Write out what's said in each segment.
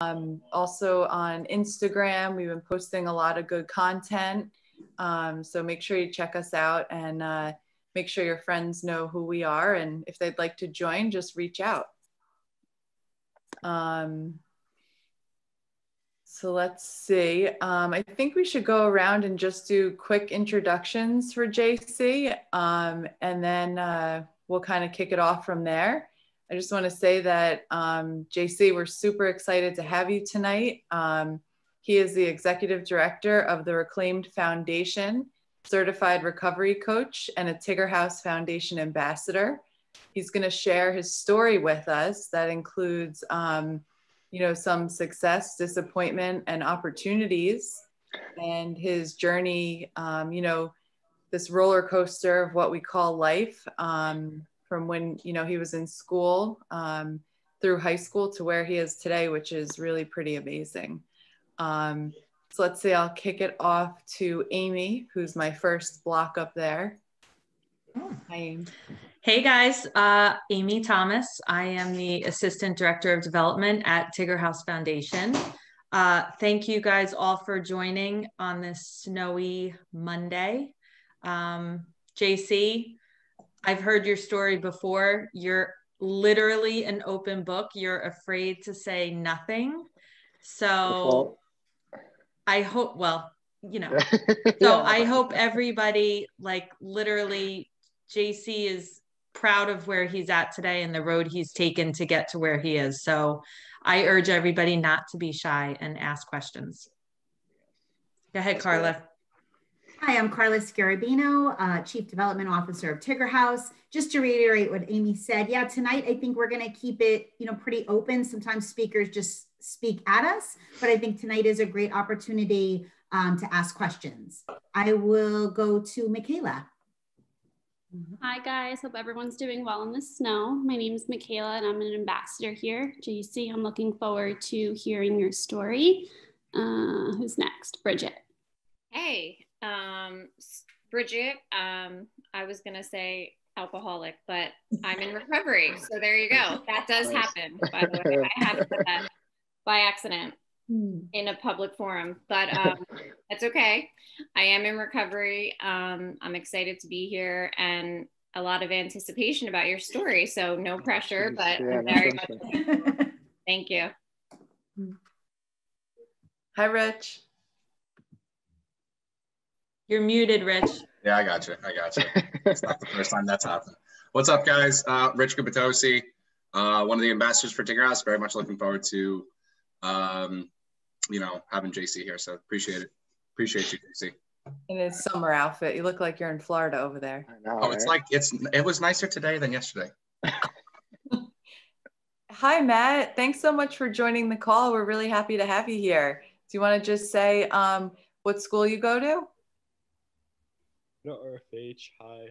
Also on Instagram, we've been posting a lot of good content. So make sure you check us out and make sure your friends know who we are. And if they'd like to join, just reach out. So let's see. I think we should go around and just do quick introductions for JC. And then we'll kind of kick it off from there. I just want to say that JC, we're super excited to have you tonight. He is the executive director of the Reclaimed Foundation, certified recovery coach, and a Tigger House Foundation ambassador. He's going to share his story with us. That includes, you know, some success, disappointment, and opportunities, and his journey, you know, this roller coaster of what we call life, from when, you know, he was in school through high school to where he is today, which is really pretty amazing. So let's see, I'll kick it off to Amy, who's my first block up there. Hi, Amy. Hey guys, Amy Thomas. I am the Assistant Director of Development at Tigger House Foundation. Thank you guys all for joining on this snowy Monday. JC, I've heard your story before. You're literally an open book. You're afraid to say nothing. So I hope, well, you know, so I hope everybody, like, literally, JC is proud of where he's at today and the road he's taken to get to where he is. So I urge everybody not to be shy and ask questions. Go ahead, Carla. Hi, I'm Carla Scarabino, Chief Development Officer of Tigger House. Just to reiterate what Amy said, yeah, tonight I think we're going to keep it, you know, pretty open. Sometimes speakers just speak at us, but I think tonight is a great opportunity to ask questions. I will go to Michaela. Hi guys, hope everyone's doing well in the snow. My name is Michaela and I'm an ambassador here. JC, I'm looking forward to hearing your story. Who's next? Bridget. Hey, Bridget, I was gonna say alcoholic, but I'm in recovery. So there you go. That does happen, by the way. I have said that by accident in a public forum, but that's okay. I am in recovery. I'm excited to be here and a lot of anticipation about your story. So no pressure, but yeah, very much. Thank you. Hi, Rich. You're muted, Rich. Yeah, I got you. It's not the first time that's happened. What's up, guys? Rich Gubitosi, one of the ambassadors for Tigger House. Very much looking forward to, you know, having JC here. So appreciate it. Appreciate you, JC. In his summer outfit, you look like you're in Florida over there. I know, Oh, it's like it was nicer today than yesterday. Hi, Matt. Thanks so much for joining the call. We're really happy to have you here. Do you want to just say what school you go to? No, RFH. Hi.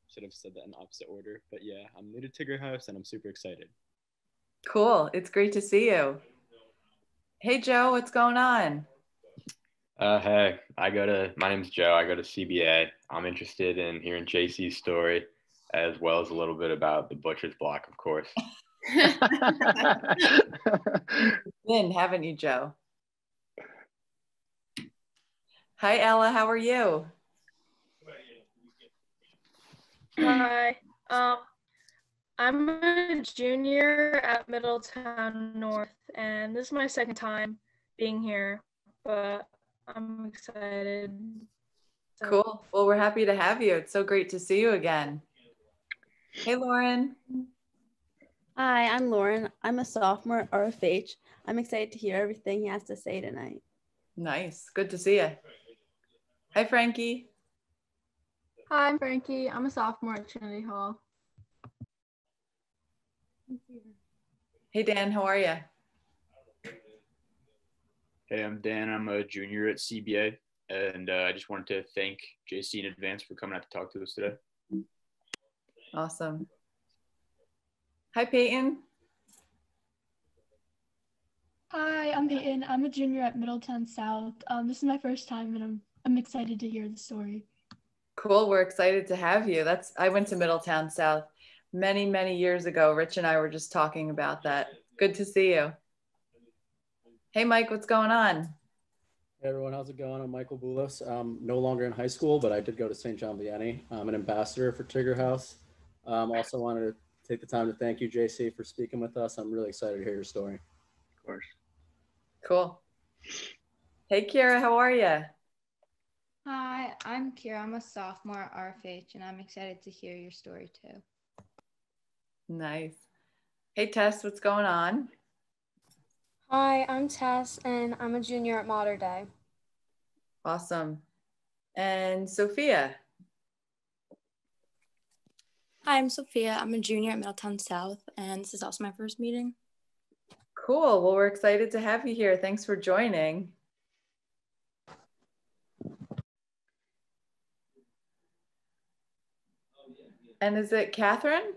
Should have said that in opposite order, but yeah, I'm new to Tigger House and I'm super excited. Cool. It's great to see you. Hey, Joe, what's going on? Hey, my name's Joe. I go to CBA. I'm interested in hearing JC's story as well as a little bit about the butcher's block, of course. Been, haven't you, Joe? Hi, Ella. How are you? Hi. I'm a junior at Middletown North, and this is my second time being here, but I'm excited. So. Cool. Well, we're happy to have you. It's so great to see you again. Hey, Lauren. Hi, I'm Lauren. I'm a sophomore at RFH. I'm excited to hear everything he has to say tonight. Nice. Good to see you. Hi, Frankie. Hi, I'm Frankie. I'm a sophomore at Trinity Hall. Hey, Dan. How are you? Hey, I'm Dan. I'm a junior at CBA, and I just wanted to thank JC in advance for coming out to talk to us today. Awesome. Hi, Peyton. Hi, I'm Peyton. I'm a junior at Middletown South. This is my first time, and I'm excited to hear the story. Cool. We're excited to have you. I went to Middletown South many, many years ago. Rich and I were just talking about that. Good to see you. Hey, Mike, what's going on? Hey everyone, how's it going? I'm Michael Boulos. I'm no longer in high school, but I did go to St. John Vianney. I'm an ambassador for Tigger House. Also wanted to take the time to thank you, JC, for speaking with us. I'm really excited to hear your story. Of course. Cool. Hey, Kira, how are you? Hi, I'm Kira. I'm a sophomore at RFH, and I'm excited to hear your story too. Nice. Hey, Tess, what's going on? Hi, I'm Tess, and I'm a junior at Mater Day. Awesome. And Sophia? Hi, I'm Sophia. I'm a junior at Middletown South, and this is also my first meeting. Cool. Well, we're excited to have you here. Thanks for joining. And is it Catherine?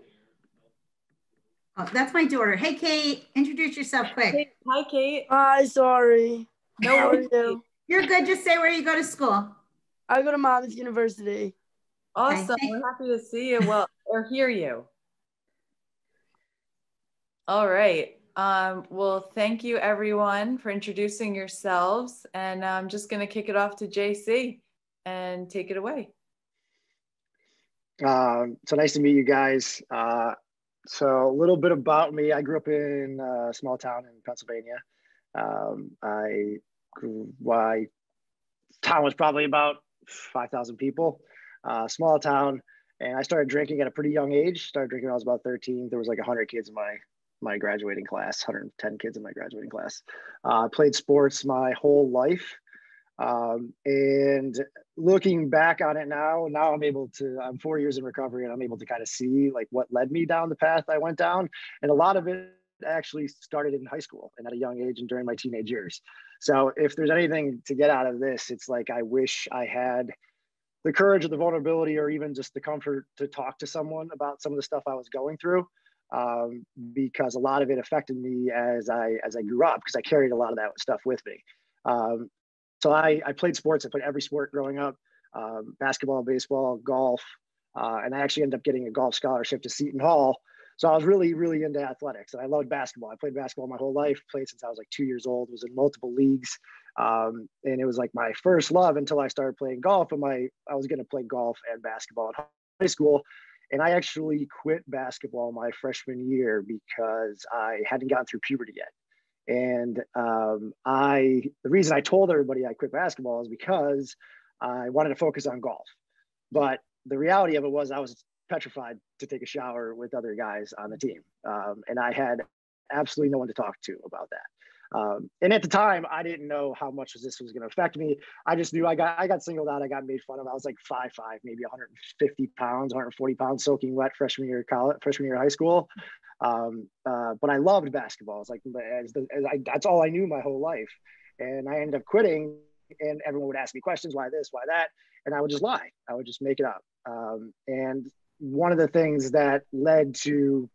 Oh, that's my daughter. Hey, Kate, introduce yourself quick. Hi, Kate. Hi, sorry. No, how are you? You're good. Just say where you go to school. I go to Monmouth University. Awesome. Okay. We're happy to see you. Well, or hear you. All right. Well, thank you everyone for introducing yourselves. And I'm just going to kick it off to JC and take it away. So nice to meet you guys. So a little bit about me. I grew up in a small town in Pennsylvania. My town was probably about 5,000 people, small town. And I started drinking at a pretty young age. Started drinking when I was about 13. There was like 100 kids in my graduating class, 110 kids in my graduating class. Played sports my whole life. And looking back on it now I'm 4 years in recovery, and I'm able to kind of see like what led me down the path I went down. And a lot of it actually started in high school and at a young age and during my teenage years. So if there's anything to get out of this, it's like, I wish I had the courage or the vulnerability or even just the comfort to talk to someone about some of the stuff I was going through. Because a lot of it affected me as I grew up, because I carried a lot of that stuff with me. So I played sports. I played every sport growing up, basketball, baseball, golf. And I actually ended up getting a golf scholarship to Seton Hall. So I was really, really into athletics, and I loved basketball. I played basketball my whole life, played since I was like 2 years old, was in multiple leagues. And it was like my first love until I started playing golf. And I was going to play golf and basketball in high school. And I actually quit basketball my freshman year because I hadn't gotten through puberty yet. And the reason I told everybody I quit basketball is because I wanted to focus on golf. But the reality of it was I was petrified to take a shower with other guys on the team. And I had absolutely no one to talk to about that. And at the time, I didn't know how much this was going to affect me. I just knew I got singled out. I got made fun of. I was like 5'5", maybe 150 pounds, 140 pounds, soaking wet freshman year of high school. But I loved basketball. It's like that's all I knew my whole life. And I ended up quitting, and everyone would ask me questions, why this, why that, and I would just lie. I would just make it up. And one of the things that led to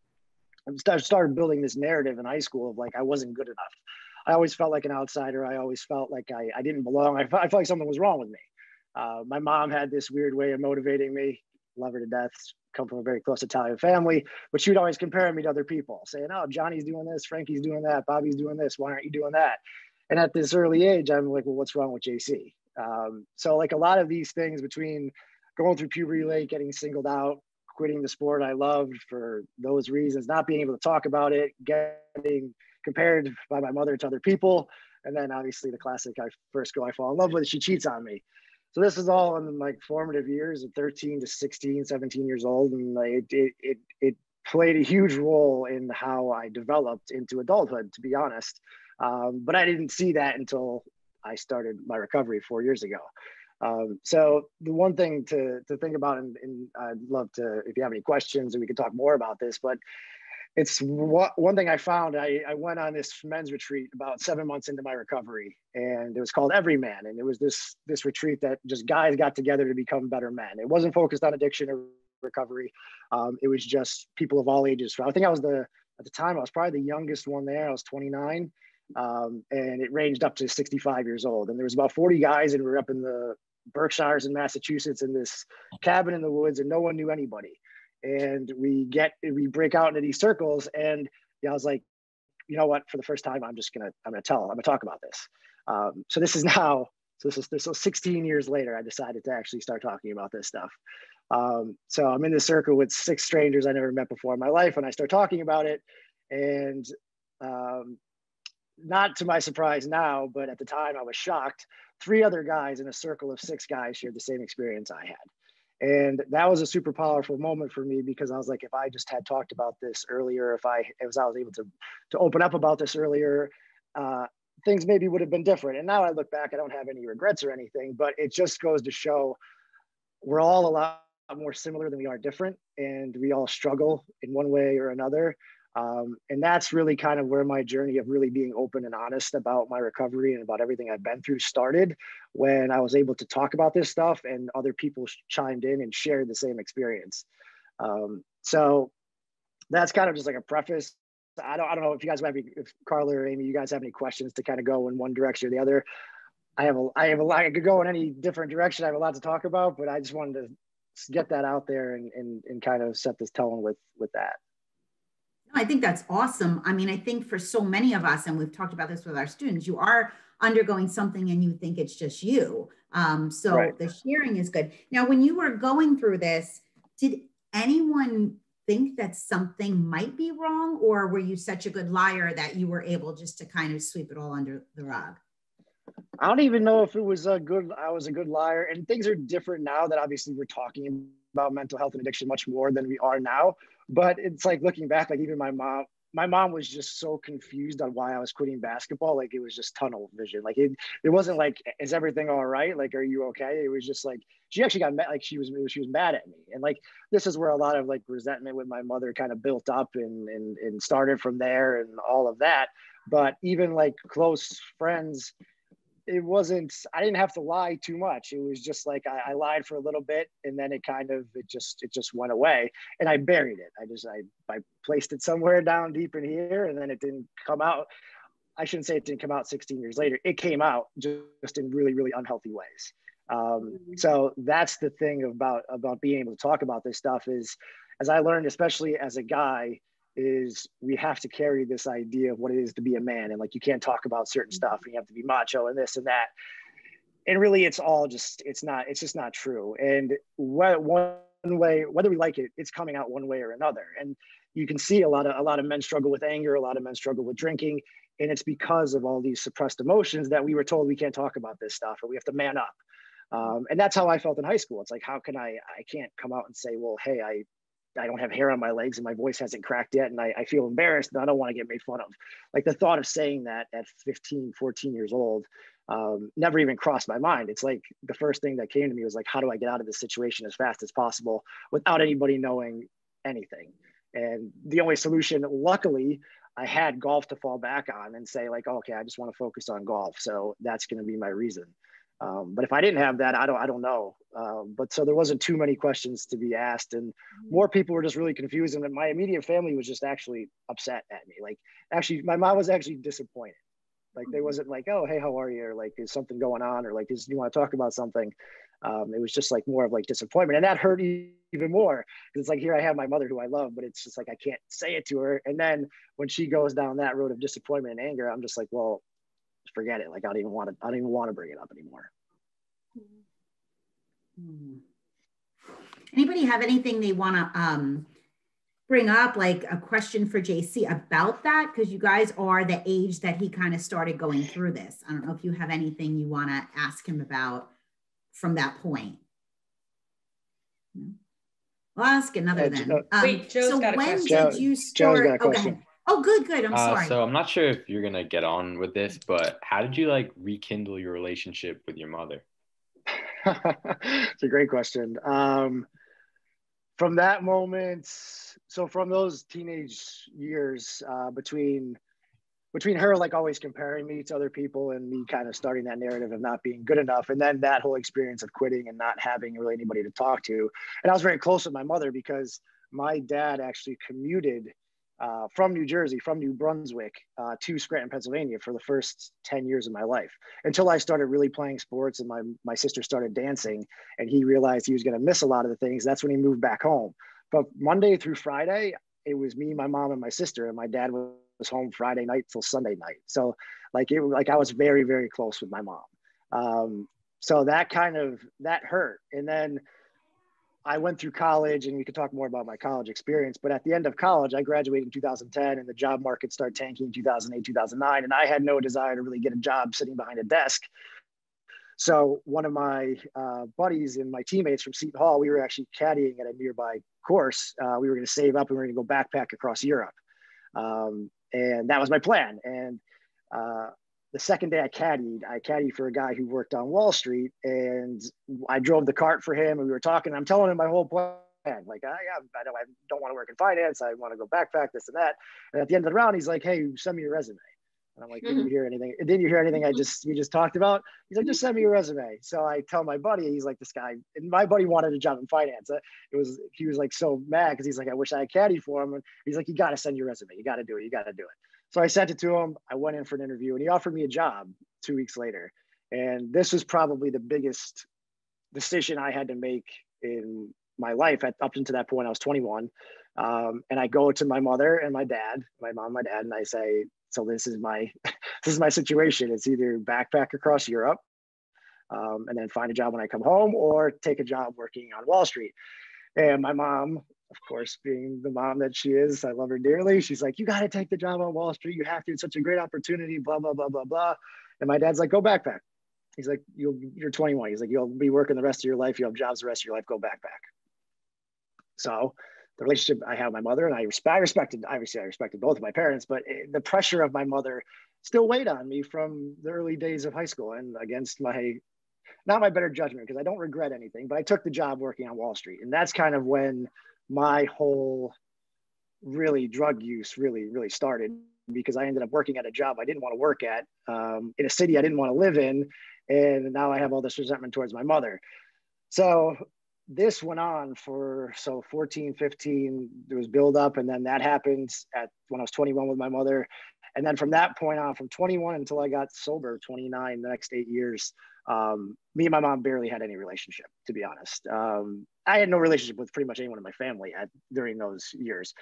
started building this narrative in high school of like I wasn't good enough. I always felt like an outsider. I always felt like I didn't belong. I felt like something was wrong with me. My mom had this weird way of motivating me. Love her to death. Come from a very close Italian family, but she would always compare me to other people, saying, "Oh, Johnny's doing this, Frankie's doing that, Bobby's doing this. Why aren't you doing that?" And at this early age, I'm like, "Well, what's wrong with JC?" So like a lot of these things, between going through puberty late, getting singled out, quitting the sport I loved for those reasons, not being able to talk about it, getting compared by my mother to other people, and then obviously the classic, first girl I fall in love with, she cheats on me. So this is all in like formative years of 13 to 16, 17 years old. And it played a huge role in how I developed into adulthood, to be honest. But I didn't see that until I started my recovery 4 years ago. So the one thing to think about, and I'd love to, if you have any questions, and we could talk more about this, but it's one thing I found. I went on this men's retreat about 7 months into my recovery, and it was called Everyman. And it was this retreat that just guys got together to become better men. It wasn't focused on addiction or recovery. It was just people of all ages. So I think at the time, I was probably the youngest one there. I was 29. And it ranged up to 65 years old. And there was about 40 guys, and we were up in the Berkshires in Massachusetts in this cabin in the woods, and no one knew anybody. And we break out into these circles, and I was like, you know what, for the first time, I'm gonna talk about this. So this is 16 years later, I decided to actually start talking about this stuff. So I'm in this circle with 6 strangers I never met before in my life, and I start talking about it. And not to my surprise now, but at the time I was shocked. 3 other guys in a circle of 6 guys shared the same experience I had. And that was a super powerful moment for me, because I was like, if I just had talked about this earlier, if I was able to open up about this earlier, things maybe would have been different. And now I look back, I don't have any regrets or anything, but it just goes to show we're all a lot more similar than we are different, and we all struggle in one way or another. And that's really kind of where my journey of really being open and honest about my recovery and about everything I've been through started, when I was able to talk about this stuff and other people chimed in and shared the same experience. So that's kind of just like a preface. I don't know if you guys have if Carla or Amy, you guys have any questions to kind of go in one direction or the other. I have a lot. I could go in any different direction. I have a lot to talk about, but I just wanted to get that out there and kind of set this tone with that. I think that's awesome. I mean, I think for so many of us, and we've talked about this with our students, you are undergoing something and you think it's just you. So right. The sharing is good. Now, when you were going through this, did anyone think that something might be wrong, or were you such a good liar that you were able just to kind of sweep it all under the rug? I don't even know if I was a good liar, and things are different now that obviously we're talking about mental health and addiction much more than we are now. But it's like looking back, like even my mom was just so confused on why I was quitting basketball. Like it was just tunnel vision. Like it wasn't like, is everything all right? Like, are you okay? It was just like, she actually got mad, like she was mad at me. And like, this is where a lot of like resentment with my mother kind of built up and started from there and all of that. But even like close friends, I didn't have to lie too much. It was just like, I lied for a little bit, and then it just went away, and I buried it. I placed it somewhere down deep in here, and then it didn't come out. I shouldn't say it didn't come out 16 years later. It came out just in really, really unhealthy ways. So that's the thing about being able to talk about this stuff is, as I learned, especially as a guy, is we have to carry this idea of what it is to be a man, and like you can't talk about certain stuff, and you have to be macho and this and that, and really it's just not true. And one way, whether we like it, it's coming out one way or another. And you can see a lot of men struggle with anger, a lot of men struggle with drinking, and it's because of all these suppressed emotions that we were told we can't talk about this stuff, or we have to man up. And that's how I felt in high school. It's like, how can I can't come out and say, well, hey, I don't have hair on my legs and my voice hasn't cracked yet, and I feel embarrassed and I don't want to get made fun of. Like the thought of saying that at 15, 14 years old never even crossed my mind. It's like the first thing that came to me was like, how do I get out of this situation as fast as possible without anybody knowing anything? And the only solution, luckily, I had golf to fall back on and say like, okay, I just want to focus on golf. So that's going to be my reason. But if I didn't have that, I don't know. But so there wasn't too many questions to be asked, and more people were just really confused. And my immediate family was just actually upset at me. Like, actually, my mom was actually disappointed. Like, they wasn't like, oh, hey, how are you? Or like, is something going on? Or like, do you want to talk about something? It was just like more of like disappointment, and that hurt even more. Because it's like, here I have my mother who I love, but it's just like I can't say it to her. And then when she goes down that road of disappointment and anger, I'm just like, well, forget it. Like I don't even want to bring it up anymore. Anybody have anything they want to bring up, like a question for JC about that? Because you guys are the age that he kind of started going through this. I don't know if you have anything you want to ask him about from that point. I'll ask another then. Wait, Joe's so got a when question. did you start? Joe's got a question. Go ahead. Oh, good. I'm sorry. So I'm not sure if you're gonna get on with this, but how did you like rekindle your relationship with your mother? It's a great question. From that moment, so from those teenage years, between her like always comparing me to other people and me kind of starting that narrative of not being good enough, and then that whole experience of quitting and not having really anybody to talk to. And I was very close with my mother because my dad actually commuted from New Jersey, from New Brunswick to Scranton, Pennsylvania for the first 10 years of my life, until I started really playing sports and my sister started dancing, and he realized he was going to miss a lot of the things. That's when he moved back home. But Monday through Friday, it was me, my mom, and my sister, and my dad was was home Friday night till Sunday night. So like I was very, very close with my mom. So that hurt. And then I went through college, and we could talk more about my college experience, but at the end of college, I graduated in 2010 and the job market started tanking in 2008, 2009. And I had no desire to really get a job sitting behind a desk. So one of my buddies and my teammates from Seton Hall, we were actually caddying at a nearby course. We were going to save up and we were going to go backpack across Europe. And that was my plan. And the second day I caddied for a guy who worked on Wall Street, and I drove the cart for him, and we were talking. I'm telling him my whole plan. Like, I don't want to work in finance. I want to go backpack, this and that. And at the end of the round, he's like, "Hey, send me your resume." And I'm like, "Didn't you hear anything? Didn't you hear anything we just talked about?" He's like, "Just send me your resume." So I tell my buddy, he's like, this guy, and my buddy wanted a job in finance. He was like so mad because he's like, "I wish I had caddied for him." And he's like, "You got to send your resume. You got to do it. You got to do it." So I sent it to him. I went in for an interview, and he offered me a job 2 weeks later. And this was probably the biggest decision I had to make in my life. Up until that point, I was 21. And I go to my mother and my dad, my mom, my dad, and I say, "So this is my situation. It's either backpack across Europe and then find a job when I come home, or take a job working on Wall Street." And my mom, of course, being the mom that she is, I love her dearly. She's like, "You got to take the job on Wall Street. You have to. It's such a great opportunity, blah, blah, blah, blah, blah." And my dad's like, "Go backpack." He's like, "You're 21. He's like, you'll be working the rest of your life. You'll have jobs the rest of your life. Go backpack." So the relationship I have with my mother, and I respected both of my parents, but the pressure of my mother still weighed on me from the early days of high school, and against not my better judgment, because I don't regret anything, but I took the job working on Wall Street. And that's kind of when my whole drug use really started, because I ended up working at a job I didn't want to work at, in a city I didn't want to live in. And now I have all this resentment towards my mother. So this went on for 14, 15, there was build up. And then that happened when I was 21 with my mother. And then from that point on, from 21 until I got sober, 29, the next 8 years, me and my mom barely had any relationship, to be honest. I had no relationship with pretty much anyone in my family during those years.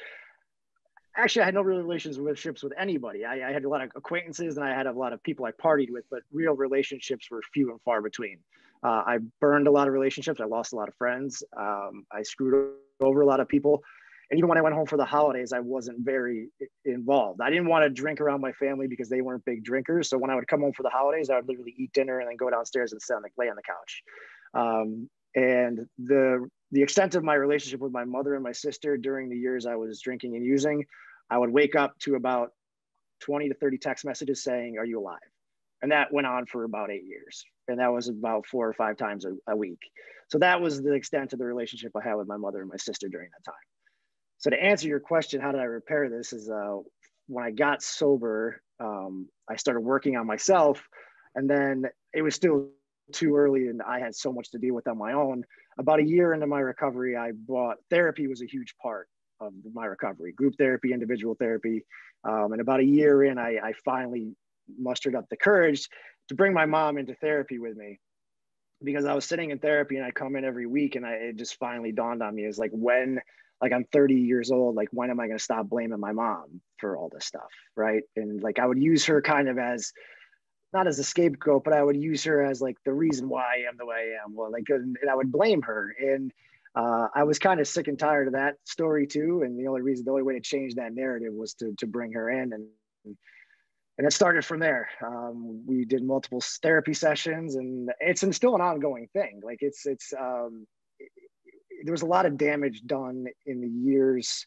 Actually, I had no real relationships with anybody. I had a lot of acquaintances, and I had a lot of people I partied with, but real relationships were few and far between. I burned a lot of relationships. I lost a lot of friends. I screwed over a lot of people. And even when I went home for the holidays, I wasn't very involved. I didn't want to drink around my family because they weren't big drinkers. So when I would come home for the holidays, I would literally eat dinner and then go downstairs and lay on the couch. And the extent of my relationship with my mother and my sister during the years I was drinking and using, I would wake up to about 20 to 30 text messages saying, "Are you alive?" And that went on for about 8 years. And that was about 4 or 5 times a week. So that was the extent of the relationship I had with my mother and my sister during that time. So to answer your question, how did I repair this, is when I got sober, I started working on myself, and then it was still too early and I had so much to deal with on my own. About a year into my recovery, therapy was a huge part of my recovery, group therapy, individual therapy. And about a year in, I finally mustered up the courage to bring my mom into therapy with me, because I was sitting in therapy and I come in every week, and it just finally dawned on me, is like, I'm 30 years old, like, when am I going to stop blaming my mom for all this stuff, right? And like, I would use her kind of as, not as a scapegoat, but I would use her as like the reason why I am the way I am. Well, like, and I would blame her. And I was kind of sick and tired of that story too. And the only way to change that narrative was to bring her in. And it started from there. We did multiple therapy sessions, and it's still an ongoing thing. Like there was a lot of damage done in the years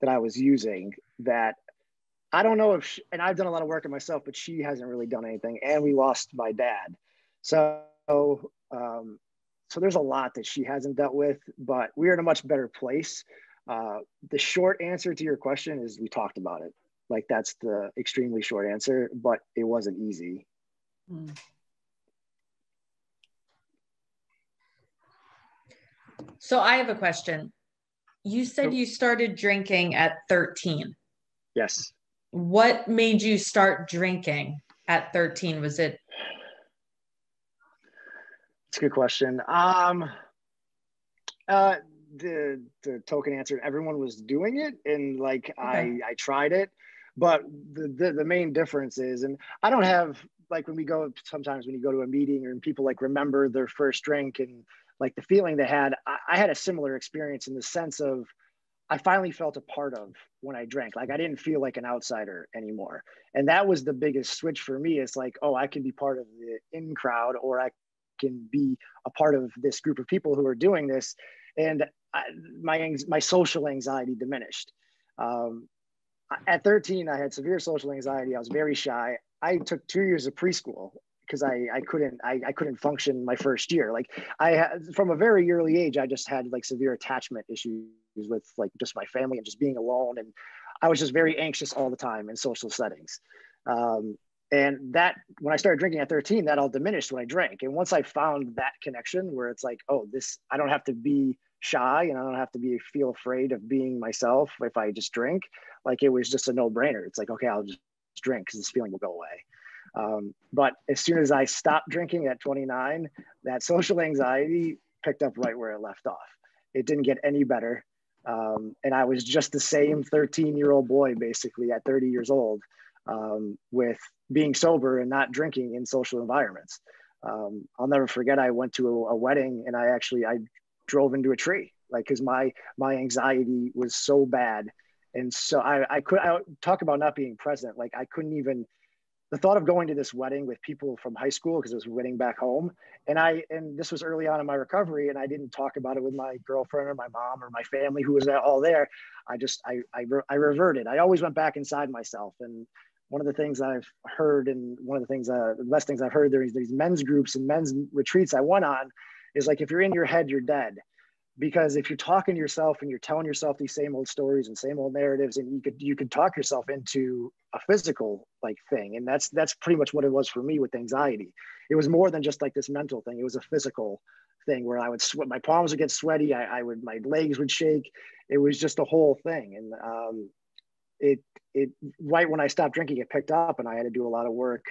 that I was using that I don't know if, and I've done a lot of work on myself, but she hasn't really done anything. And we lost my dad. So there's a lot that she hasn't dealt with, but we're in a much better place. The short answer to your question is we talked about it. Like, that's the extremely short answer, but it wasn't easy. Mm. So I have a question. You said you started drinking at 13. Yes. What made you start drinking at 13? Was it? It's a good question. The token answer, everyone was doing it, and like, okay. I tried it, But the main difference is, and I don't have, like when we go, sometimes when you go to a meeting and people like remember their first drink and like the feeling they had, I had a similar experience in the sense of, I finally felt a part of when I drank. Like I didn't feel like an outsider anymore. And that was the biggest switch for me. It's like, oh, I can be part of the in crowd, or I can be a part of this group of people who are doing this. And my social anxiety diminished. At 13, I had severe social anxiety. I was very shy. I took 2 years of preschool because I couldn't function my first year. Like I had, from a very early age, I just had like severe attachment issues with like just my family and just being alone. And I was just very anxious all the time in social settings. And that, when I started drinking at 13, that all diminished when I drank. And once I found that connection where it's like, oh, this, I don't have to be shy and I don't have to feel afraid of being myself if I just drink. Like it was just a no-brainer. It's like, okay, I'll just drink because this feeling will go away. But as soon as I stopped drinking at 29, that social anxiety picked up right where it left off. It didn't get any better. And I was just the same 13-year-old boy, basically at 30 years old, with being sober and not drinking in social environments. I'll never forget, I went to a wedding and I drove into a tree, like, cause my anxiety was so bad. And so I talk about not being present. Like I couldn't even, the thought of going to this wedding with people from high school, because it was a wedding back home. And this was early on in my recovery, and I didn't talk about it with my girlfriend or my mom or my family who was all there. I reverted. I always went back inside myself. And one of the things I've heard, and one of the things, the best things I've heard, there's these men's groups and men's retreats I went on, is like, if you're in your head, you're dead. Because if you're talking to yourself and you're telling yourself these same old stories and same old narratives, and you could talk yourself into a physical like thing. And that's pretty much what it was for me with anxiety. It was more than just like this mental thing. It was a physical thing where I would sweat, my palms would get sweaty. My legs would shake. It was just a whole thing. And it right when I stopped drinking, it picked up, and I had to do a lot of work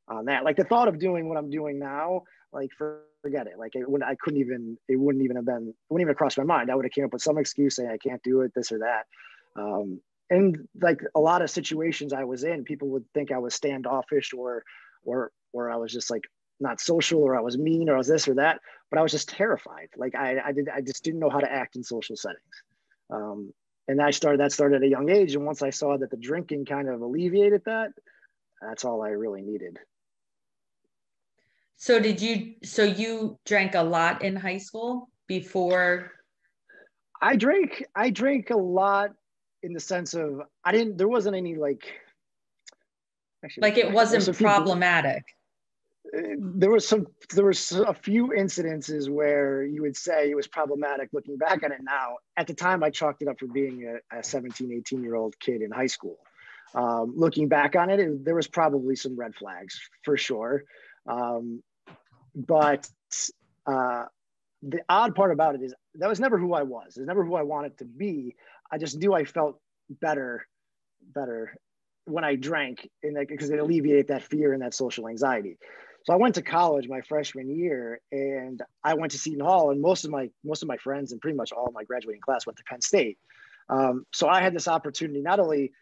on that. Like the thought of doing what I'm doing now, like forget it. Like it wouldn't even cross my mind. I would have came up with some excuse saying I can't do it, this or that. And like a lot of situations I was in, people would think I was standoffish or I was just like not social, or I was mean, or I was this or that, but I was just terrified. Like I just didn't know how to act in social settings. And that started at a young age. And once I saw that the drinking kind of alleviated that, that's all I really needed. So you drank a lot in high school before? I drank a lot in the sense of there wasn't any like it wasn't problematic. There was a few incidences where you would say it was problematic looking back on it now. At the time, I chalked it up for being a 17, 18-year-old kid in high school. Looking back on it, there was probably some red flags for sure. But the odd part about it is that was never who I was. It was never who I wanted to be. I just knew I felt better when I drank, because it alleviated that fear and that social anxiety. So I went to college my freshman year, and I went to Seton Hall, and most of my friends and pretty much all of my graduating class went to Penn State. So I had this opportunity not only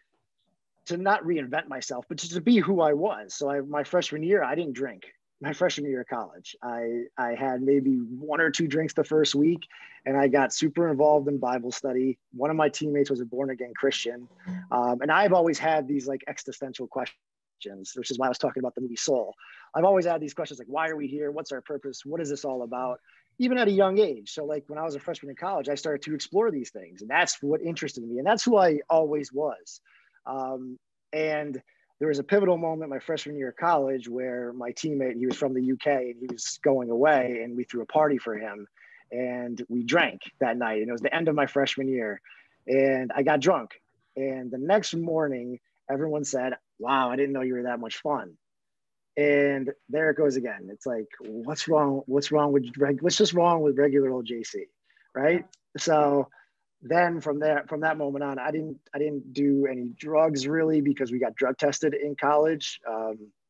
to not reinvent myself, but just to be who I was. So my freshman year, I didn't drink. My freshman year of college, I had maybe 1 or 2 drinks the first week, and I got super involved in Bible study. One of my teammates was a born-again Christian. And I've always had these like existential questions, which is why I was talking about the movie Soul. I've always had these questions like, why are we here? What's our purpose? What is this all about? Even at a young age. So like when I was a freshman in college, I started to explore these things, and that's what interested me. And that's who I always was. And there was a pivotal moment my freshman year of college where my teammate, he was from the UK and he was going away, and we threw a party for him, and we drank that night. And it was the end of my freshman year, and I got drunk. And the next morning, everyone said, wow, I didn't know you were that much fun. And there it goes again. It's like, what's wrong with regular old JC, right? So then from that moment on, I didn't do any drugs really, because we got drug tested in college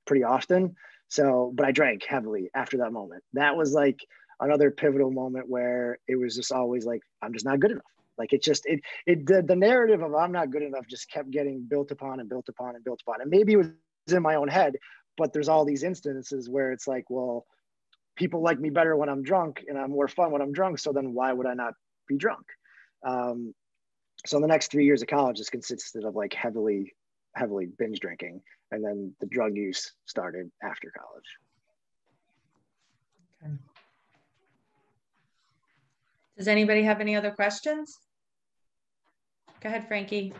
pretty often. So, but I drank heavily after that moment. That was like another pivotal moment where it was just always like, I'm just not good enough. Like the narrative of I'm not good enough just kept getting built upon and built upon and built upon. And maybe it was in my own head, but there's all these instances where it's like, well, people like me better when I'm drunk and I'm more fun when I'm drunk. So then why would I not be drunk? So the next 3 years of college just consisted of like heavily binge drinking. And then the drug use started after college. Okay. Does anybody have any other questions? Go ahead, Frankie.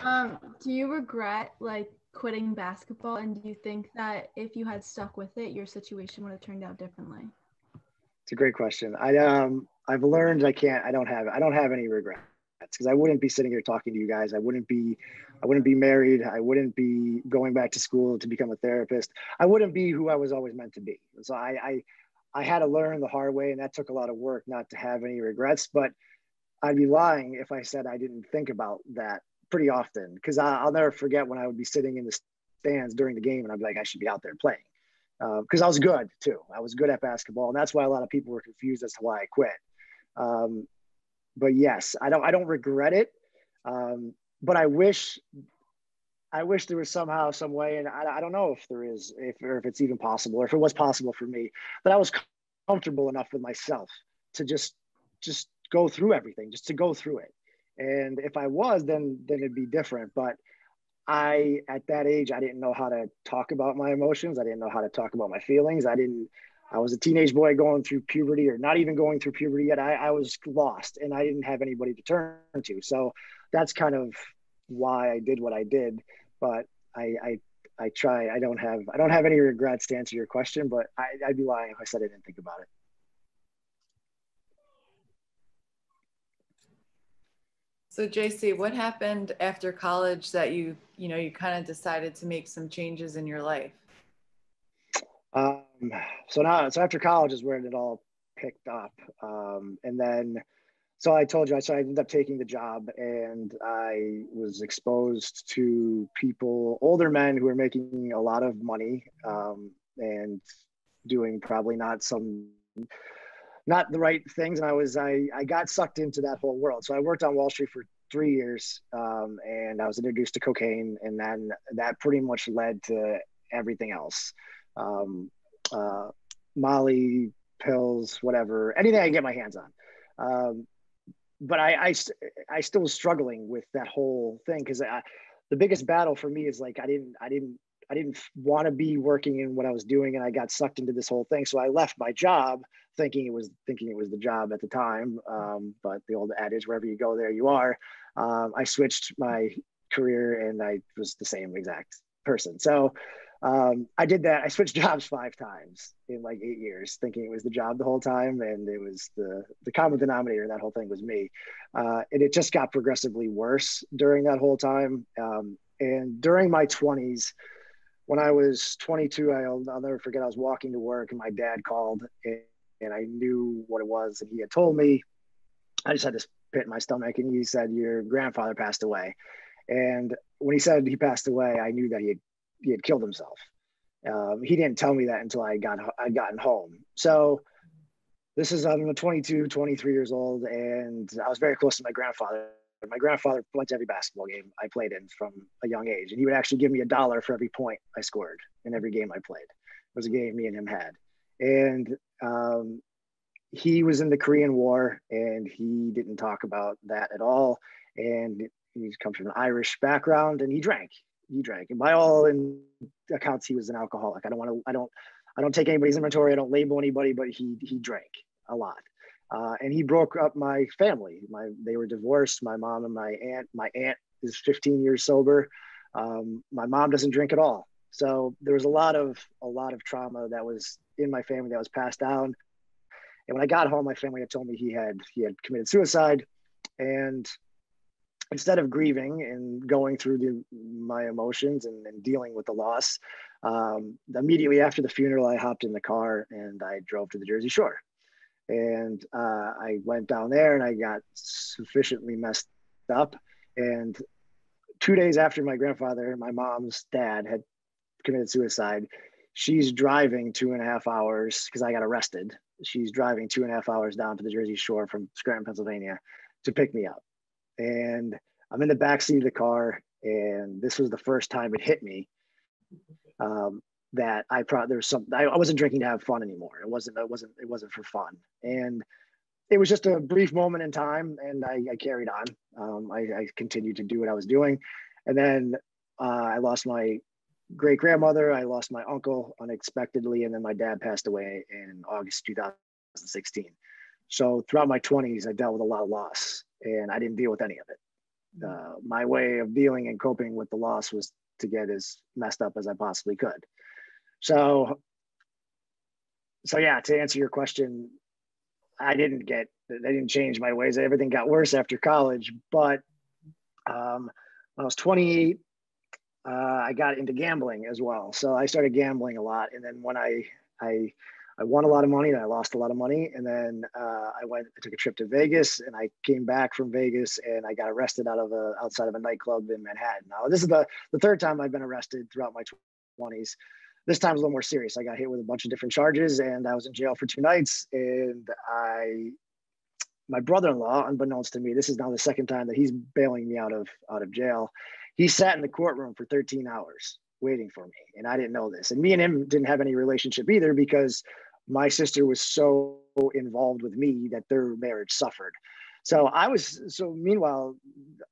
Do you regret like quitting basketball, and do you think that if you had stuck with it, your situation would have turned out differently? It's a great question. I've learned I don't have any regrets, because I wouldn't be sitting here talking to you guys. I wouldn't be married. I wouldn't be going back to school to become a therapist. I wouldn't be who I was always meant to be. So I had to learn the hard way, and that took a lot of work not to have any regrets. But I'd be lying if I said I didn't think about that pretty often, because I'll never forget when I would be sitting in the stands during the game and I'd be like, I should be out there playing, because I was good too. I was good at basketball, and that's why a lot of people were confused as to why I quit. But yes, I don't regret it, but I wish there was somehow, some way, and I don't know if there is, if it's even possible, or if it was possible for me, but I was comfortable enough with myself to just go through everything, just to go through it. And if I was, then it'd be different. But at that age, I didn't know how to talk about my emotions. I didn't know how to talk about my feelings. I was a teenage boy going through puberty, or not even going through puberty yet. I was lost, and I didn't have anybody to turn to. So that's kind of why I did what I did. But I don't have any regrets, to answer your question, but I'd be lying if I said I didn't think about it. So JC, what happened after college that you kind of decided to make some changes in your life? So after college is where it all picked up. And then, so I told you, so I ended up taking the job, and I was exposed to older men who were making a lot of money, and doing probably not the right things. And I got sucked into that whole world. So I worked on Wall Street for 3 years, and I was introduced to cocaine, and then that pretty much led to everything else. Molly, pills, whatever, anything I can get my hands on. But I still was struggling with that whole thing, because the biggest battle for me is like, I didn't want to be working in what I was doing, and I got sucked into this whole thing. So I left my job thinking it was the job at the time. But the old adage, wherever you go, there you are. I switched my career, and I was the same exact person. So I did that. I switched jobs 5 times in like 8 years, thinking it was the job the whole time. And it was the common denominator in that whole thing was me. And it just got progressively worse during that whole time. And during my 20s, when I was 22, I'll never forget, I was walking to work, and my dad called, and I knew what it was. And he had told me, I just had this pit in my stomach, and he said, your grandfather passed away. And when he said he passed away, I knew that he had killed himself. He didn't tell me that until I'd gotten home. So I'm 22, 23 years old, and I was very close to my grandfather. My grandfather went to every basketball game I played in from a young age, and he would actually give me $1 for every point I scored in every game I played. It was a game me and him had. And he was in the Korean War, and he didn't talk about that at all. And he comes from an Irish background, and he drank. And by all in accounts, he was an alcoholic. I don't take anybody's inventory. I don't label anybody, but he drank a lot. And he broke up my family. They were divorced. My mom and my aunt is 15 years sober. My mom doesn't drink at all. So there was a lot of trauma that was in my family that was passed down. And when I got home, my family had told me he had committed suicide. And instead of grieving and going through my emotions and dealing with the loss, immediately after the funeral, I hopped in the car and I drove to the Jersey Shore. And I went down there, and I got sufficiently messed up. And 2 days after my mom's dad had committed suicide, she's driving 2.5 hours, because I got arrested. She's driving 2.5 hours down to the Jersey Shore from Scranton, Pennsylvania, to pick me up. And I'm in the backseat of the car, and this was the first time it hit me that I wasn't drinking to have fun anymore. It wasn't for fun. And it was just a brief moment in time, and I carried on. I continued to do what I was doing. And then I lost my great grandmother. I lost my uncle unexpectedly. And then my dad passed away in August 2016. So throughout my 20s, I dealt with a lot of loss, and I didn't deal with any of it. My way of dealing and coping with the loss was to get as messed up as I possibly could. So yeah, to answer your question, I didn't change my ways. Everything got worse after college. But when I was 28, I got into gambling as well. So I started gambling a lot. And then when I won a lot of money and I lost a lot of money. And then I took a trip to Vegas, and I came back from Vegas and I got arrested outside of a nightclub in Manhattan. Now, this is the third time I've been arrested throughout my 20s. This time was a little more serious. I got hit with a bunch of different charges, and I was in jail for 2 nights. And my brother-in-law, unbeknownst to me, this is now the second time that he's bailing me out of jail. He sat in the courtroom for 13 hours waiting for me, and I didn't know this. And me and him didn't have any relationship either, because my sister was so involved with me that their marriage suffered. So meanwhile,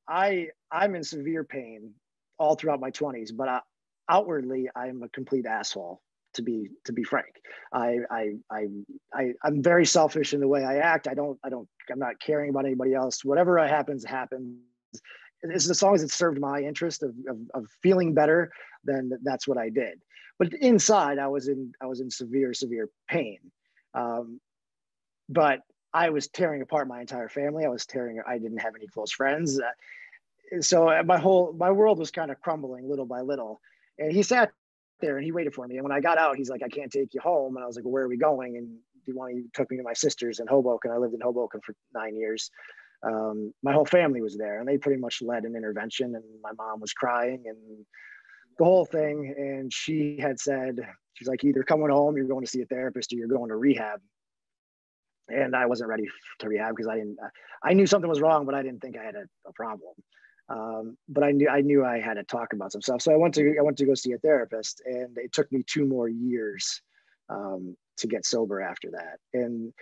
I'm in severe pain all throughout my 20s, but outwardly, I'm a complete asshole, to be frank. I'm very selfish in the way I act. I'm not caring about anybody else. Whatever happens. As long as it served my interest of feeling better, then that's what I did. But inside, I was in severe pain. But I was tearing apart my entire family. I didn't have any close friends. So my world was kind of crumbling little by little. And he sat there and he waited for me. And when I got out, he's like, "I can't take you home." And I was like, "Well, where are we going?" And he took me to my sister's in Hoboken. I lived in Hoboken for 9 years. My whole family was there, and they pretty much led an intervention. And my mom was crying and the whole thing. And she had said, she's like, "Either coming home, you're going to see a therapist, or you're going to rehab." And I wasn't ready to rehab because I knew something was wrong, but I didn't think I had a problem. But I knew I had to talk about some stuff. So I went to go see a therapist, and it took me 2 more years to get sober after that. And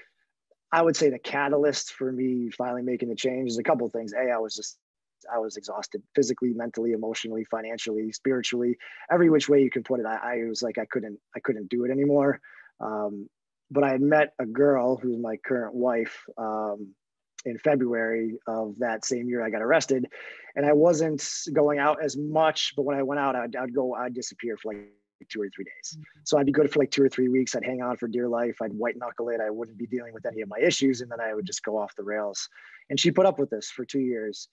I would say the catalyst for me finally making the change is a couple of things. I was exhausted physically, mentally, emotionally, financially, spiritually, every which way you can put it. I was like, I couldn't do it anymore. But I had met a girl who's my current wife in February of that same year I got arrested, and I wasn't going out as much. But when I went out, I'd disappear for like 2 or 3 days. So I'd be good for like 2 or 3 weeks. I'd hang on for dear life. I'd white knuckle it. I wouldn't be dealing with any of my issues, and then I would just go off the rails. And she put up with this for 2 years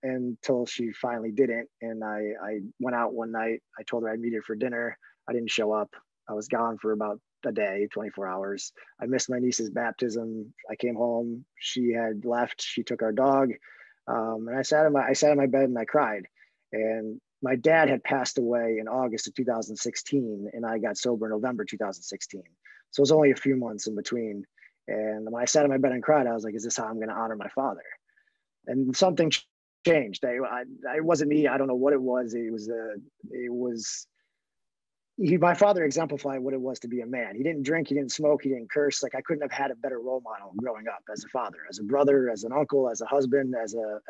until she finally didn't. And I went out one night. I told her I'd meet her for dinner. I didn't show up. I was gone for about a day, 24 hours. I missed my niece's baptism. I came home. She had left. She took our dog. And I sat in my bed and I cried. And my dad had passed away in August of 2016, and I got sober in November 2016. So it was only a few months in between. And when I sat in my bed and cried, I was like, "Is this how I'm going to honor my father?" And something changed. It wasn't me. I don't know what it was. My father exemplified what it was to be a man. He didn't drink, he didn't smoke, he didn't curse. Like, I couldn't have had a better role model growing up as a father, as a brother, as an uncle, as a husband, as a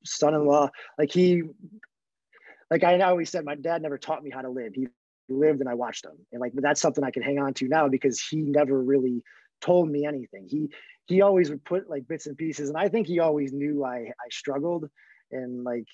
son-in-law. Like I always said, my dad never taught me how to live. He lived and I watched him. And but that's something I can hang on to now, because he never really told me anything. He always would put like bits and pieces. And I think he always knew I struggled. And like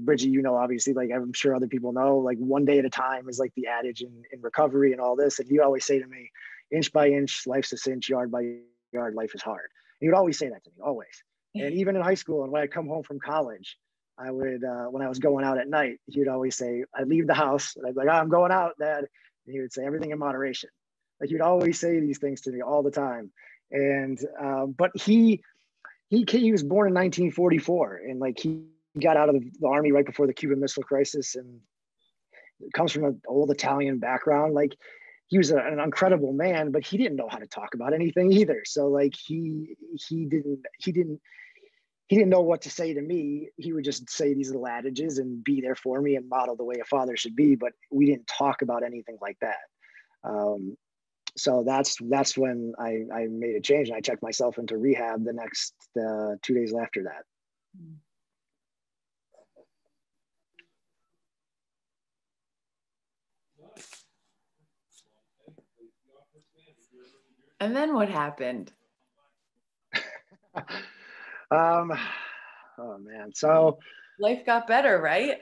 Bridget, obviously, like I'm sure other people know, like one day at a time is like the adage in recovery and all this. And he always say to me, "Inch by inch, life's a cinch, yard by yard, life is hard." And he would always say that to me, always. And even in high school, and when I come home from college, I would, when I was going out at night, he would always say, I'd leave the house, and I'd be like, "Oh, I'm going out, Dad." And he would say, "Everything in moderation." Like, he'd always say these things to me all the time. And, but he was born in 1944, and like he got out of the army right before the Cuban Missile Crisis, and comes from an old Italian background. Like, he was an incredible man, but he didn't know how to talk about anything either. So like he he didn't know what to say to me. He would just say these little adages and be there for me and model the way a father should be. But we didn't talk about anything like that. So that's when I made a change, and I checked myself into rehab the next 2 days after that. And then what happened? Oh man, so life got better, right?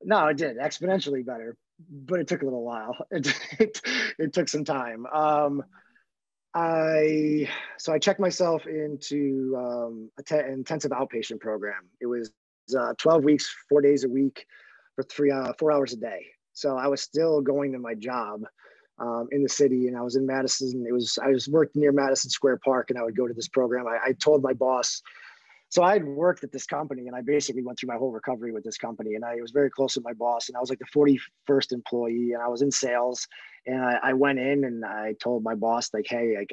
No, it did exponentially better, but it took a little while. It took some time. I checked myself into an intensive outpatient program. It was 12 weeks, 4 days a week, for 4 hours a day. So I was still going to my job in the city, and I was in Madison. I was worked near Madison Square Park, and I would go to this program. I told my boss. So I had worked at this company, and I basically went through my whole recovery with this company, and I was very close with my boss, and I was like the 41st employee, and I was in sales, and I went in and I told my boss, like, hey,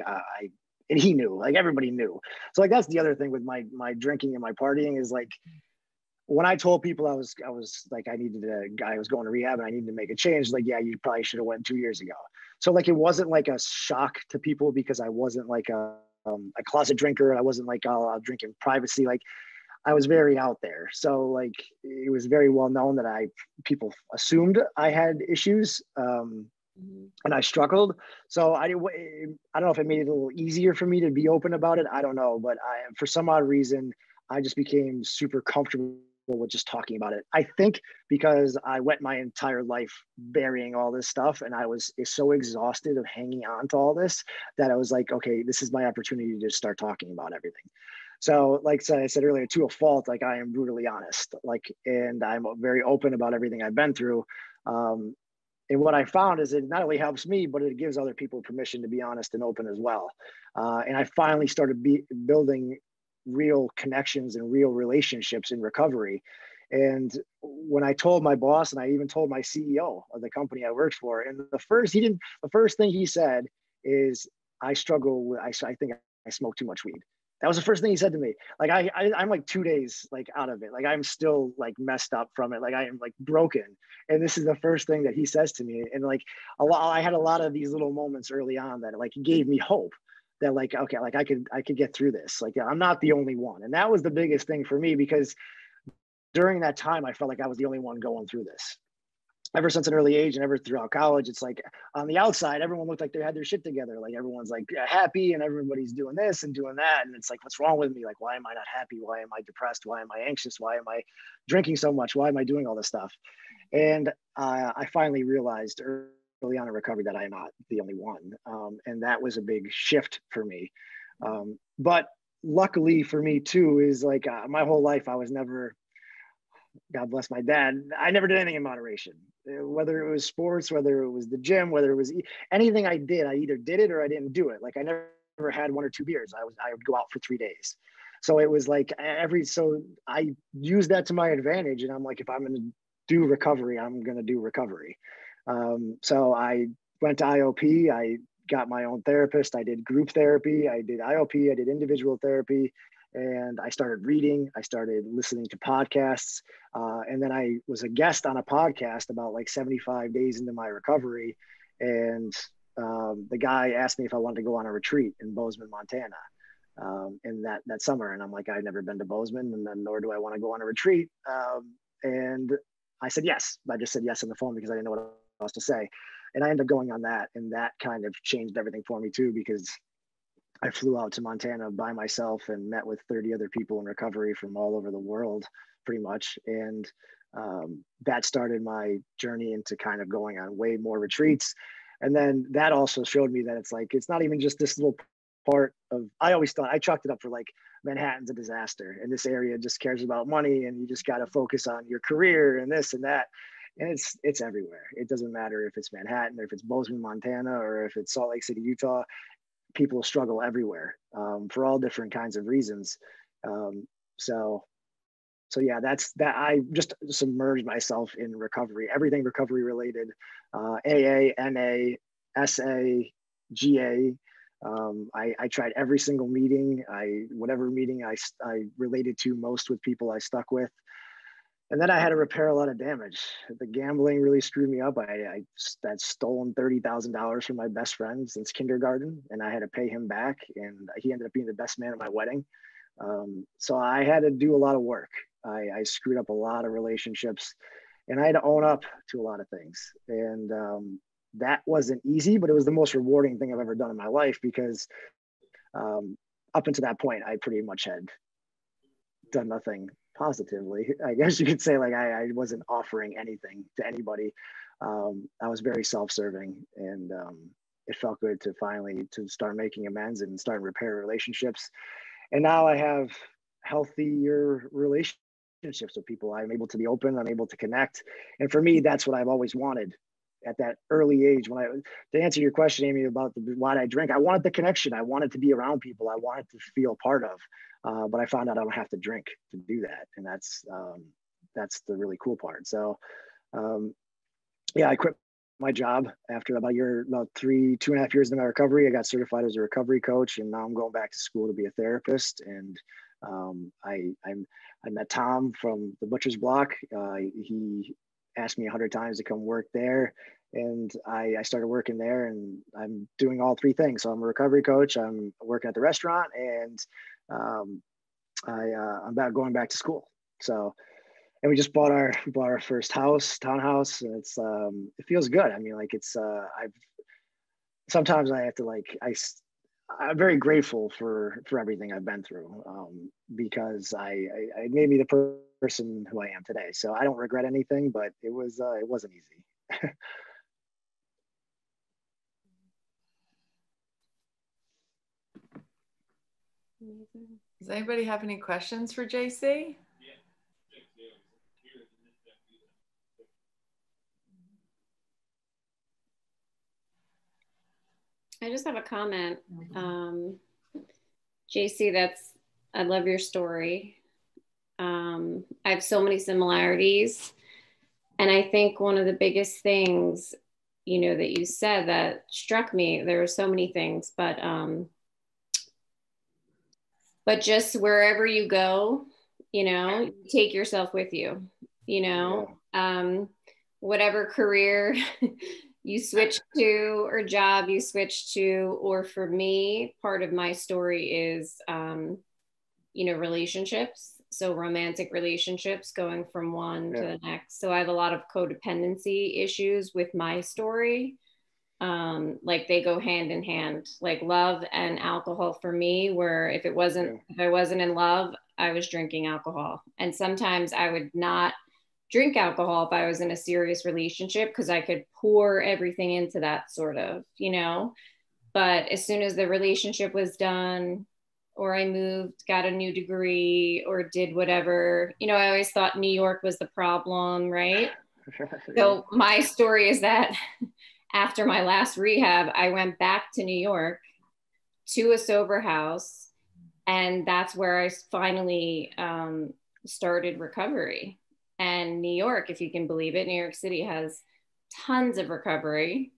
and he knew, like everybody knew. So like, that's the other thing with my drinking and my partying is like, when I told people I was like, I was going to rehab and I needed to make a change, like, yeah, you probably should have went 2 years ago. So like, it wasn't like a shock to people because I wasn't like a closet drinker. I wasn't like, oh, I'll drink in privacy. Like, I was very out there. So like, it was very well known that people assumed I had issues and I struggled. So I don't know if it made it a little easier for me to be open about it. I don't know, but for some odd reason, I just became super comfortable with just talking about it. I think because I went my entire life burying all this stuff, and I was so exhausted of hanging on to all this that I was like, okay, this is my opportunity to just start talking about everything. So like I said earlier, to a fault, like I am brutally honest, like, and I'm very open about everything I've been through. And what I found is it not only helps me, but it gives other people permission to be honest and open as well. And I finally started building real connections and real relationships in recovery. And when I told my boss, and I even told my CEO of the company I worked for, and the first thing he said is, I struggle with, I think I smoke too much weed. That was the first thing he said to me. Like I'm like 2 days like out of it. Like I'm still like messed up from it. Like I am like broken. And this is the first thing that he says to me. And like I had a lot of these little moments early on that like gave me hope that like, okay, like I could get through this. Like, I'm not the only one. And that was the biggest thing for me, because during that time, I felt like I was the only one going through this. Ever since an early age and ever throughout college, it's like on the outside, everyone looked like they had their shit together. Like everyone's like happy and everybody's doing this and doing that. And it's like, what's wrong with me? Like, why am I not happy? Why am I depressed? Why am I anxious? Why am I drinking so much? Why am I doing all this stuff? And I finally realized early on in recovery that I am not the only one. And that was a big shift for me. But luckily for me too, is like my whole life, I was never, God bless my dad, I never did anything in moderation, whether it was sports, whether it was the gym, whether it was anything I did, I either did it or I didn't do it. Like I never had 1 or 2 beers. I would go out for 3 days. So it was like so I used that to my advantage. And I'm like, if I'm going to do recovery, I'm going to do recovery. So I went to IOP. I got my own therapist. I did group therapy. I did IOP. I did individual therapy. And I started reading. I started listening to podcasts. And then I was a guest on a podcast about like 75 days into my recovery. And the guy asked me if I wanted to go on a retreat in Bozeman, Montana, in that summer. And I'm like, I've never been to Bozeman, and then nor do I want to go on a retreat. And I said yes. I just said yes on the phone because I didn't know what else to say. And I ended up going on that. And that kind of changed everything for me too, because I flew out to Montana by myself and met with 30 other people in recovery from all over the world, pretty much. And that started my journey into kind of going on way more retreats. And then that also showed me that it's like, it's not even just this little part of, I always thought, I chalked it up for like, Manhattan's a disaster and this area just cares about money and you just got to focus on your career and this and that. And it's everywhere. It doesn't matter if it's Manhattan or if it's Bozeman, Montana, or if it's Salt Lake City, Utah. People struggle everywhere for all different kinds of reasons. So yeah, that's that. I just submerged myself in recovery, everything recovery related, AA, NA, SA, GA, I tried every single meeting. Whatever meeting I related to most with people I stuck with. And then I had to repair a lot of damage. The gambling really screwed me up. I had stolen $30,000 from my best friend since kindergarten, and I had to pay him back. And he ended up being the best man at my wedding. So I had to do a lot of work. I screwed up a lot of relationships, and I had to own up to a lot of things. And that wasn't easy, but it was the most rewarding thing I've ever done in my life, because up until that point, I pretty much had done nothing positively. I guess you could say, like, I wasn't offering anything to anybody. I was very self-serving, and it felt good to finally to start making amends and start repair relationships. And now I have healthier relationships with people. I'm able to be open, I'm able to connect. And for me, that's what I've always wanted at that early age. To answer your question, Amy, about why I drink, I wanted the connection. I wanted to be around people. I wanted to feel part of, but I found out I don't have to drink to do that. And that's the really cool part. So yeah, I quit my job after about 2.5 years in my recovery. I got certified as a recovery coach, and now I'm going back to school to be a therapist. And I met Tom from the Butcher's Block. He asked me 100 times to come work there, and I started working there, and I'm doing all three things. So I'm a recovery coach, I'm working at the restaurant, and I'm going back to school. So, and we just bought our first townhouse, and it feels good. I mean, like, sometimes I have to, like, I'm very grateful for everything I've been through, because it made me the person who I am today. So I don't regret anything, but it wasn't easy. Does anybody have any questions for JC? I just have a comment. JC, I love your story. I have so many similarities. And I think one of the biggest things, that you said that struck me, there were so many things, but just wherever you go, you take yourself with you, whatever career you switch to or job you switch to, or for me, part of my story is, relationships. So romantic relationships, going from one to the next. So I have a lot of codependency issues with my story. Like, they go hand in hand, like love and alcohol for me, where if I wasn't in love, I was drinking alcohol. And sometimes I would not drink alcohol if I was in a serious relationship, because I could pour everything into that, sort of, but as soon as the relationship was done, or I moved, got a new degree, or did whatever, I always thought New York was the problem, right? So my story is that after my last rehab, I went back to New York to a sober house, and that's where I finally started recovery. And New York, if you can believe it, New York City has tons of recovery.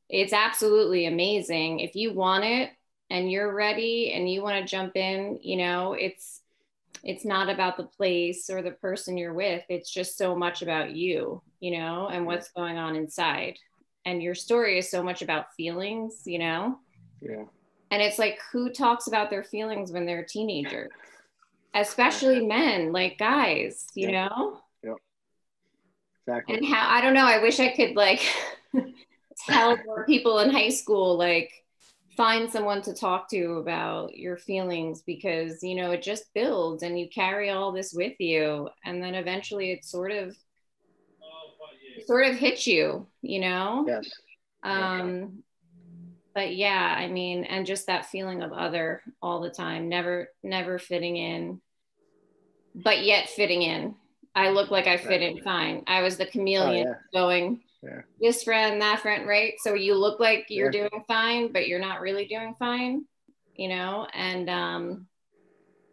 It's absolutely amazing. If you want it and you're ready and you want to jump in, it's not about the place or the person you're with. It's just so much about you, and what's going on inside. And your story is so much about feelings, Yeah. And it's like, who talks about their feelings when they're a teenager? Especially men, like guys, Yep. Exactly. And I don't know, I wish I could, like, tell more people in high school, like, find someone to talk to about your feelings, because, it just builds and you carry all this with you. And then eventually it sort of hits you, Yes. But yeah, I mean, and just that feeling of other all the time, never fitting in, but yet fitting in. I look like I fit in fine. I was the chameleon going this friend, that friend, right? So you look like you're doing fine, but you're not really doing fine, and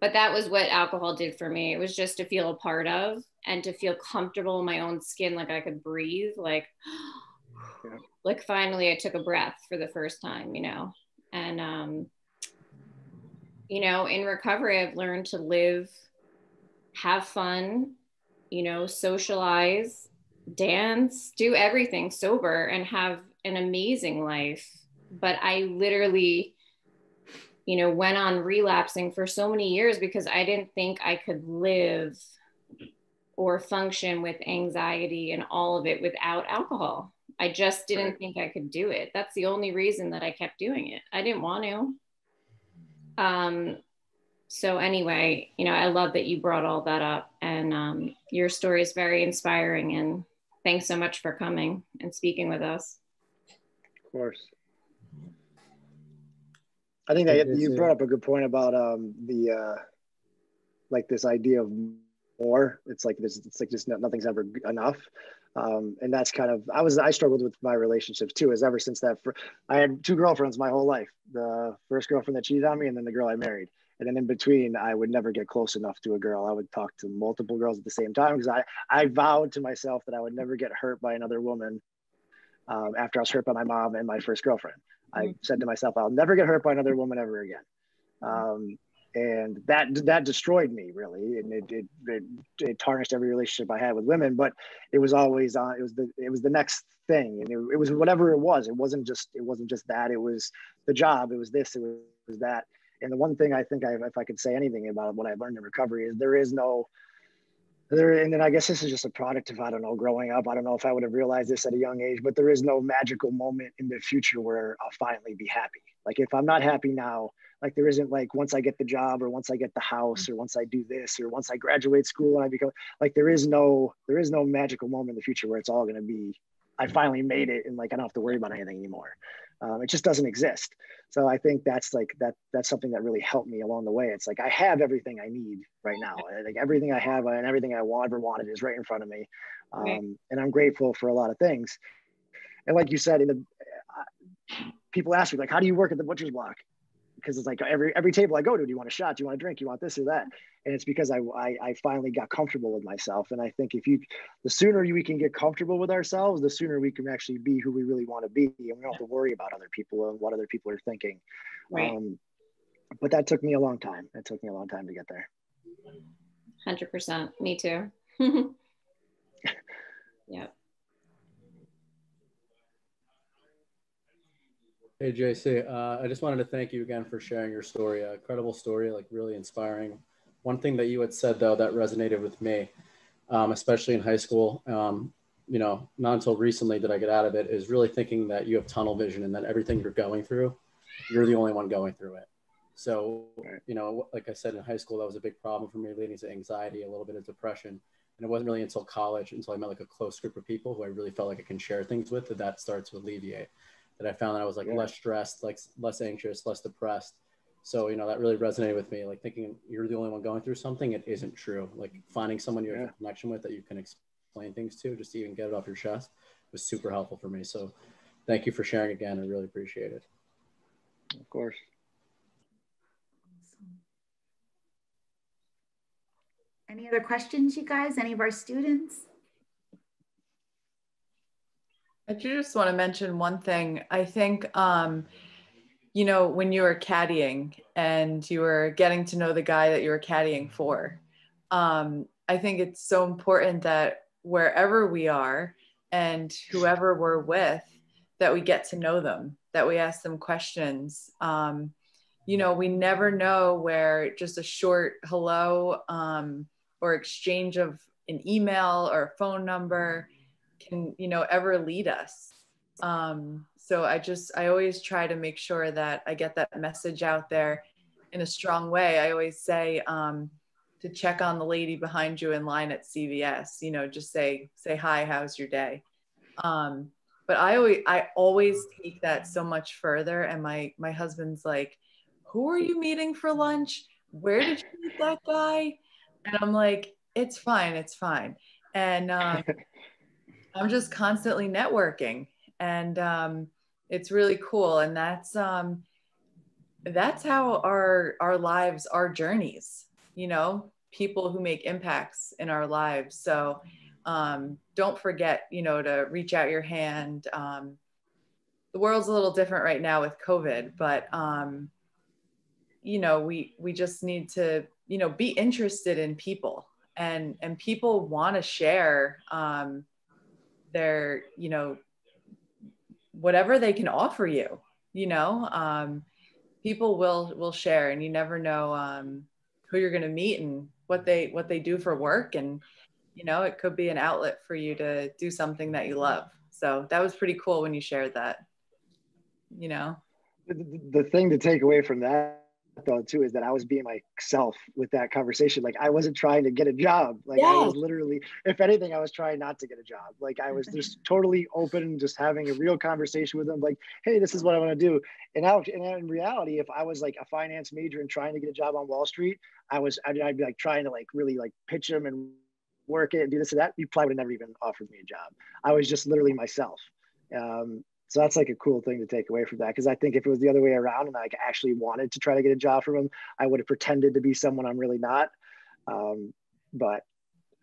but that was what alcohol did for me. It was just to feel a part of and to feel comfortable in my own skin, like I could breathe, like, like finally I took a breath for the first time, you know. And you know, in recovery I've learned to live, have fun, you know, socialize, dance, do everything sober and have an amazing life. But I literally, you know, went on relapsing for so many years because I didn't think I could live or function with anxiety and all of it without alcohol. I just didn't think I could do it. That's the only reason that I kept doing it. I didn't want to. So anyway, you know, I love that you brought all that up, and your story is very inspiring, and thanks so much for coming and speaking with us. Of course. I think that you brought up a good point about like this idea of more. It's like this. It's like just nothing's ever enough, and that's kind of I struggled with my relationships too. As ever since that, I had 2 girlfriends my whole life. The first girlfriend that cheated on me, and then the girl I married. And then in between, I would never get close enough to a girl. I would talk to multiple girls at the same time because I vowed to myself that I would never get hurt by another woman after I was hurt by my mom and my first girlfriend. I said to myself, I'll never get hurt by another woman ever again. And that destroyed me really. And it tarnished every relationship I had with women, but it was always it was the next thing. And it was whatever it was. It wasn't just that. It was the job. It was this, it was that. And the one thing I think if I could say anything about what I've learned in recovery is and then I guess this is just a product of, I don't know, growing up. I don't know if I would have realized this at a young age, but there is no magical moment in the future where I'll finally be happy. Like if I'm not happy now, like there isn't like once I get the job or once I get the house or once I do this or once I graduate school and I become like, there is no magical moment in the future where it's all going to be, I finally made it and like I don't have to worry about anything anymore. It just doesn't exist. So I think that's something that really helped me along the way. It's like I have everything I need right now. Like everything I have and everything I ever wanted is right in front of me, and I'm grateful for a lot of things. And like you said, people ask me like, "How do you work at the butcher's block?" Because it's like every table I go to, do you want a shot? Do you want a drink? You want this or that? And it's because I finally got comfortable with myself. And I think the sooner we can get comfortable with ourselves, the sooner we can actually be who we really want to be. And we don't have to worry about other people and what other people are thinking. Right. But that took me a long time. It took me a long time to get there. 100%. Me too. Yeah. Hey, JC, I just wanted to thank you again for sharing your story. Incredible story, like really inspiring. One thing that you had said, though, that resonated with me, especially in high school, you know, not until recently did I get out of it, is really thinking that you have tunnel vision and that everything you're going through, you're the only one going through it. So, you know, like I said, in high school, that was a big problem for me, leading to anxiety, a little bit of depression. And it wasn't really until college, until I met like a close group of people who I really felt like I can share things with, that started to alleviate. That I found that I was like less stressed, like less anxious, less depressed. So, you know, that really resonated with me, like thinking you're the only one going through something. It isn't true. Like finding someone you have a connection with that you can explain things to, just to even get it off your chest, was super helpful for me. So thank you for sharing again. I really appreciate it. Of course. Any other questions, you guys? Any of our students? I just want to mention one thing. I think, you know, when you were caddying and you were getting to know the guy that you were caddying for, I think it's so important that wherever we are and whoever we're with, that we get to know them, that we ask them questions. You know, we never know where just a short hello or exchange of an email or a phone number can, you know, ever lead us. So I always try to make sure that I get that message out there in a strong way. I always say to check on the lady behind you in line at CVS, you know, just say hi, how's your day? But I always take that so much further. And my husband's like, who are you meeting for lunch? Where did you meet that guy? And I'm like, it's fine. It's fine. And I'm just constantly networking, and it's really cool. And that's how our lives, our journeys, you know, people who make impacts in our lives. So don't forget, you know, to reach out your hand. The world's a little different right now with COVID, but, you know, we just need to, you know, be interested in people, and people want to share their, you know, whatever they can offer you, you know, people will share, and you never know who you're going to meet and what they do for work. And, you know, it could be an outlet for you to do something that you love. So that was pretty cool when you shared that, you know. The thing to take away from that though too is that I was being myself with that conversation. Like I wasn't trying to get a job. Like I was literally, if anything, I was trying not to get a job. Like I was just totally open, just having a real conversation with them. Like, hey, this is what I want to do. And in reality, if I was like a finance major and trying to get a job on Wall Street, I'd be like trying to like really like pitch them and work it and do this and that. You probably would have never even offered me a job. I was just literally myself. So that's like a cool thing to take away from that. Because I think if it was the other way around and I like actually wanted to try to get a job from him, I would have pretended to be someone I'm really not. But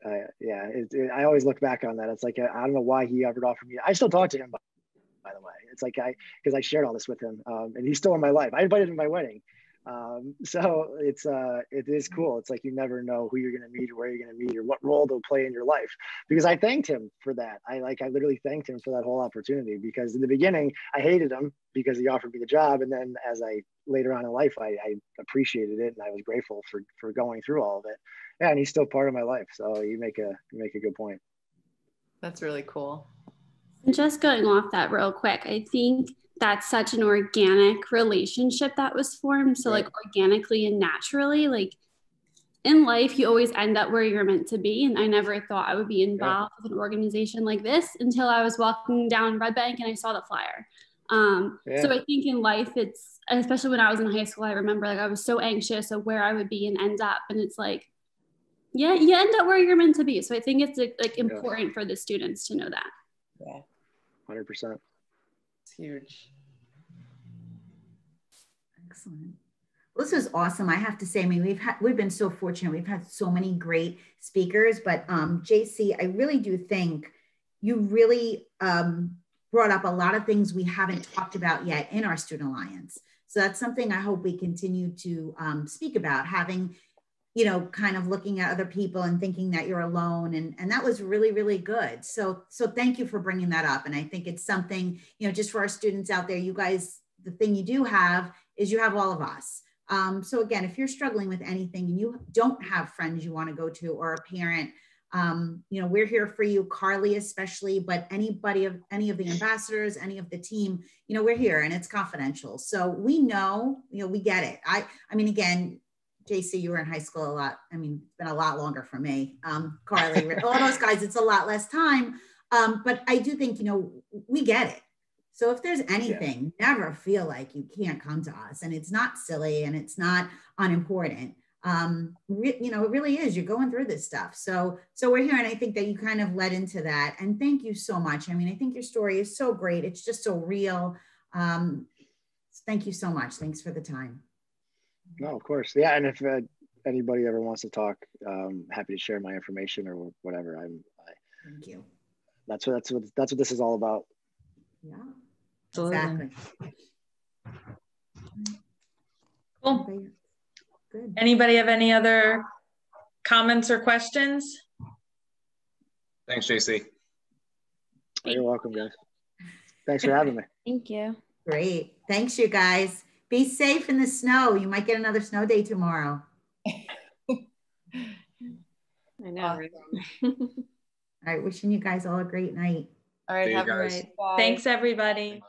I always look back on that. It's like, I don't know why he ever offered me. I still talk to him, by the way. It's like because I shared all this with him, and he's still in my life. I invited him to my wedding. So it is cool. It's like you never know who you're going to meet or where you're going to meet or what role they'll play in your life, because I thanked him for that. I literally thanked him for that whole opportunity, because in the beginning I hated him because he offered me the job. And then as I later on in life, I appreciated it and I was grateful for going through all of it. Yeah. And he's still part of my life. So you make a good point. That's really cool. And just going off that real quick, I think that's such an organic relationship that was formed. So like organically and naturally, like in life, you always end up where you're meant to be. And I never thought I would be involved with an organization like this until I was walking down Red Bank and I saw the flyer. So I think in life, it's, especially when I was in high school, I remember like I was so anxious of where I would be and end up. And it's like, yeah, you end up where you're meant to be. So I think it's like important for the students to know that. Yeah. 100%. It's huge. Excellent. Well, this is awesome. I have to say, I mean, we've been so fortunate. We've had so many great speakers, but JC, I really do think you really brought up a lot of things we haven't talked about yet in our Student Alliance. So that's something I hope we continue to speak about, having, you know, kind of looking at other people and thinking that you're alone. And that was really, really good. So thank you for bringing that up. And I think it's something, you know, just for our students out there, you guys, the thing you do have is you have all of us. So again, if you're struggling with anything and you don't have friends you want to go to or a parent, you know, we're here for you, Carly especially, but anybody of any of the ambassadors, any of the team, you know, we're here and it's confidential. So we know, you know, we get it. I mean, again, JC, you were in high school a lot. I mean, it's been a lot longer for me. Carly, all those guys, it's a lot less time. But I do think, you know, we get it. So if there's anything, never feel like you can't come to us, and it's not silly and it's not unimportant. You know, it really is. You're going through this stuff. So we're here, and I think that you kind of led into that. And thank you so much. I mean, I think your story is so great. It's just so real. Thank you so much. Thanks for the time. No, of course. Yeah. And if anybody ever wants to talk, happy to share my information or whatever. Thank you. That's what this is all about. Yeah. Absolutely. Exactly. Cool. Good. Anybody have any other comments or questions? Thanks, JC. You're welcome, guys. Thanks for having me. Thank you. Great. Thanks, you guys. Be safe in the snow. You might get another snow day tomorrow. I know. Right? All right. Wishing you guys all a great night. All right. See you Have a guys. night. Bye. Thanks, everybody.